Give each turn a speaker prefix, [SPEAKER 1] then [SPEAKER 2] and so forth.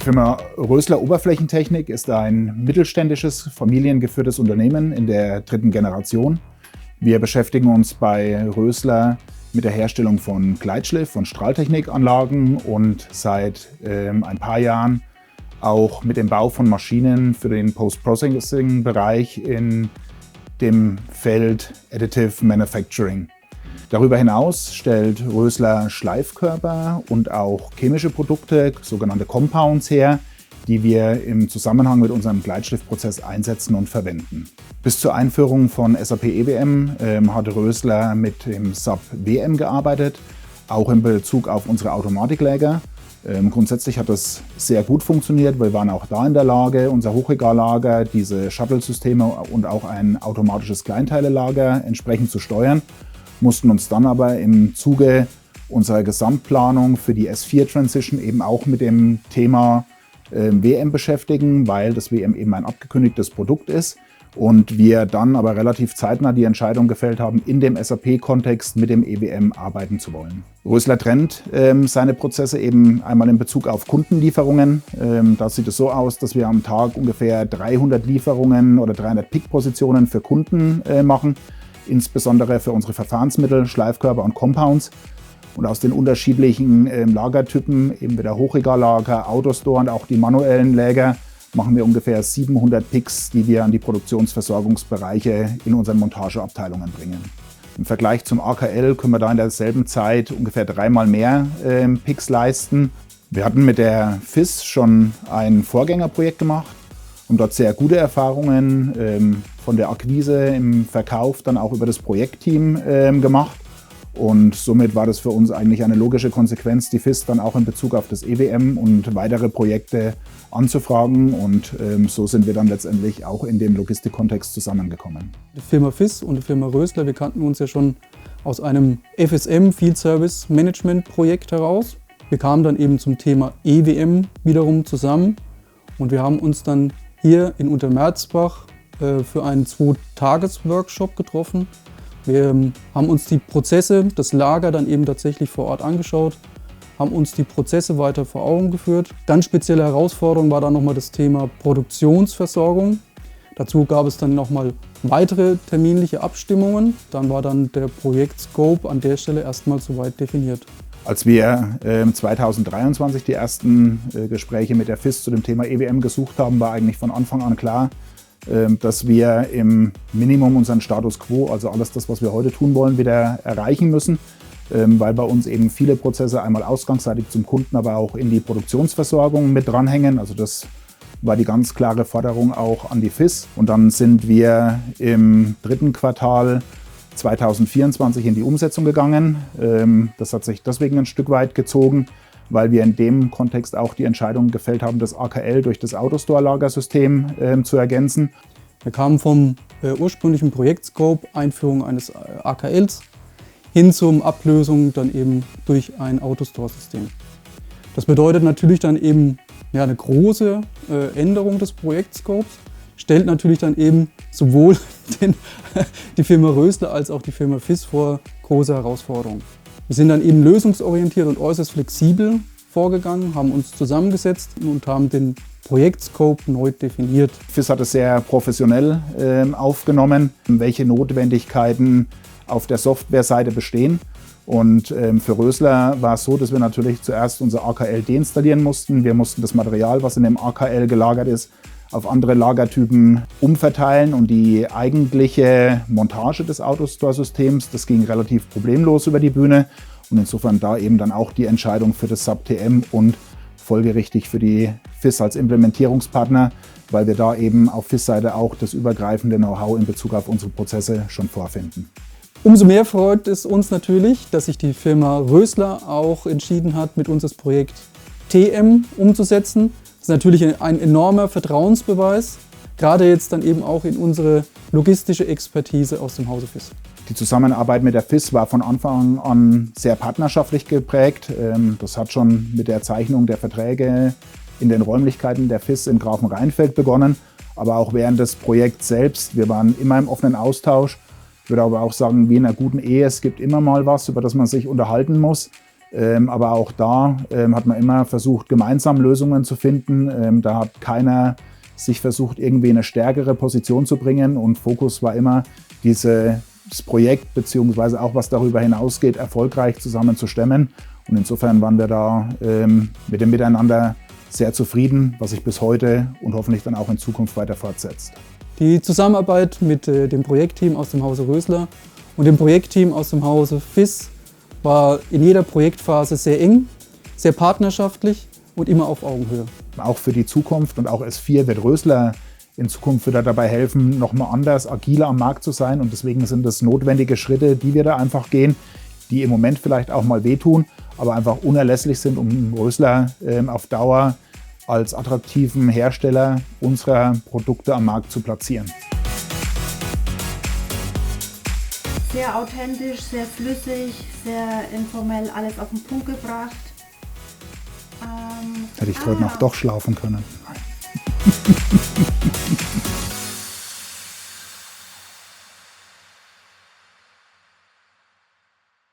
[SPEAKER 1] Die Firma Rösler Oberflächentechnik ist ein mittelständisches, familiengeführtes Unternehmen in der dritten Generation. Wir beschäftigen uns bei Rösler mit der Herstellung von Gleitschliff- und Strahltechnikanlagen und seit ein paar Jahren auch mit dem Bau von Maschinen für den Post-Processing-Bereich in dem Feld Additive Manufacturing. Darüber hinaus stellt Rösler Schleifkörper und auch chemische Produkte, sogenannte Compounds, her, die wir im Zusammenhang mit unserem Gleitschliffprozess einsetzen und verwenden. Bis zur Einführung von SAP EWM hat Rösler mit dem SAP WM gearbeitet, auch in Bezug auf unsere Automatikläger. Grundsätzlich hat das sehr gut funktioniert. Wir waren auch da in der Lage, unser Hochregallager, diese Shuttle-Systeme und auch ein automatisches Kleinteilelager entsprechend zu steuern, mussten uns dann aber im Zuge unserer Gesamtplanung für die S4-Transition eben auch mit dem Thema WM beschäftigen, weil das WM eben ein abgekündigtes Produkt ist und wir dann aber relativ zeitnah die Entscheidung gefällt haben, in dem SAP-Kontext mit dem EWM arbeiten zu wollen. Rösler trennt seine Prozesse eben einmal in Bezug auf Kundenlieferungen. Da sieht es so aus, dass wir am Tag ungefähr 300 Lieferungen oder 300 Pick-Positionen für Kunden machen, insbesondere für unsere Verfahrensmittel, Schleifkörper und Compounds. Und aus den unterschiedlichen Lagertypen, eben wieder Hochregallager, Autostore und auch die manuellen Läger, machen wir ungefähr 700 Picks, die wir an die Produktionsversorgungsbereiche in unseren Montageabteilungen bringen. Im Vergleich zum AKL können wir da in derselben Zeit ungefähr 3-mal mehr Picks leisten. Wir hatten mit der FIS schon ein Vorgängerprojekt gemacht und dort sehr gute Erfahrungen von der Akquise im Verkauf dann auch über das Projektteam gemacht. Und somit war das für uns eigentlich eine logische Konsequenz, die FIS dann auch in Bezug auf das EWM und weitere Projekte anzufragen. Und so sind wir dann letztendlich auch in dem Logistikkontext zusammengekommen.
[SPEAKER 2] Die Firma FIS und die Firma Rösler, wir kannten uns ja schon aus einem FSM, Field Service Management Projekt heraus. Wir kamen dann eben zum Thema EWM wiederum zusammen und wir haben uns dann hier in Untermerzbach für einen 2-Tages-Workshop getroffen. Wir haben uns die Prozesse, das Lager dann eben tatsächlich vor Ort angeschaut, haben uns die Prozesse weiter vor Augen geführt. Ganz spezielle Herausforderung war dann nochmal das Thema Produktionsversorgung. Dazu gab es dann nochmal weitere terminliche Abstimmungen. Dann war dann der Projektscope an der Stelle erstmal soweit definiert.
[SPEAKER 1] Als wir 2023 die ersten Gespräche mit der FIS zu dem Thema EWM gesucht haben, war eigentlich von Anfang an klar, dass wir im Minimum unseren Status quo, also alles das, was wir heute tun wollen, wieder erreichen müssen, weil bei uns eben viele Prozesse einmal ausgangsseitig zum Kunden, aber auch in die Produktionsversorgung mit dranhängen. Also das war die ganz klare Forderung auch an die FIS. Und dann sind wir im 3. Quartal 2024 in die Umsetzung gegangen. Das hat sich deswegen ein Stück weit gezogen, weil wir in dem Kontext auch die Entscheidung gefällt haben, das AKL durch das Autostore-Lagersystem zu ergänzen.
[SPEAKER 2] Wir kamen vom ursprünglichen Projektscope, Einführung eines AKLs, hin zur Ablösung dann eben durch ein Autostore-System. Das bedeutet natürlich dann eben eine große Änderung des Projektscopes, stellt natürlich dann eben sowohl die Firma Rösler als auch die Firma FIS vor große Herausforderungen. Wir sind dann eben lösungsorientiert und äußerst flexibel vorgegangen, haben uns zusammengesetzt und haben den Projektscope neu definiert.
[SPEAKER 1] FIS hat es sehr professionell aufgenommen, welche Notwendigkeiten auf der Softwareseite bestehen. Und für Rösler war es so, dass wir natürlich zuerst unser AKL deinstallieren mussten. Wir mussten das Material, was in dem AKL gelagert ist, auf andere Lagertypen umverteilen und die eigentliche Montage des Autostore-Systems, das ging relativ problemlos über die Bühne und insofern da eben dann auch die Entscheidung für das SAP TM und folgerichtig für die FIS als Implementierungspartner, weil wir da eben auf FIS-Seite auch das übergreifende Know-how in Bezug auf unsere Prozesse schon vorfinden.
[SPEAKER 2] Umso mehr freut es uns natürlich, dass sich die Firma Rösler auch entschieden hat, mit uns das Projekt TM umzusetzen. Das ist natürlich ein enormer Vertrauensbeweis, gerade jetzt dann eben auch in unsere logistische Expertise aus dem Hause FIS.
[SPEAKER 1] Die Zusammenarbeit mit der FIS war von Anfang an sehr partnerschaftlich geprägt. Das hat schon mit der Zeichnung der Verträge in den Räumlichkeiten der FIS in Grafenrheinfeld begonnen, aber auch während des Projekts selbst. Wir waren immer im offenen Austausch. Ich würde aber auch sagen, wie in einer guten Ehe, es gibt immer mal was, über das man sich unterhalten muss. Aber auch da hat man immer versucht, gemeinsam Lösungen zu finden. Da hat keiner sich versucht, irgendwie in eine stärkere Position zu bringen. Und Fokus war immer, dieses Projekt beziehungsweise auch was darüber hinausgeht, erfolgreich zusammen zu stemmen. Und insofern waren wir da mit dem Miteinander sehr zufrieden, was sich bis heute und hoffentlich dann auch in Zukunft weiter fortsetzt.
[SPEAKER 2] Die Zusammenarbeit mit dem Projektteam aus dem Hause Rösler und dem Projektteam aus dem Hause FIS war in jeder Projektphase sehr eng, sehr partnerschaftlich und immer auf Augenhöhe.
[SPEAKER 1] Auch für die Zukunft und auch S4 wird Rösler in Zukunft wieder dabei helfen, nochmal anders, agiler am Markt zu sein. Und deswegen sind das notwendige Schritte, die wir da einfach gehen, die im Moment vielleicht auch mal wehtun, aber einfach unerlässlich sind, um Rösler auf Dauer als attraktiven Hersteller unserer Produkte am Markt zu platzieren.
[SPEAKER 3] Sehr authentisch, sehr flüssig, sehr informell, alles auf den Punkt gebracht.
[SPEAKER 1] Hätte ich heute Nacht doch schlafen können.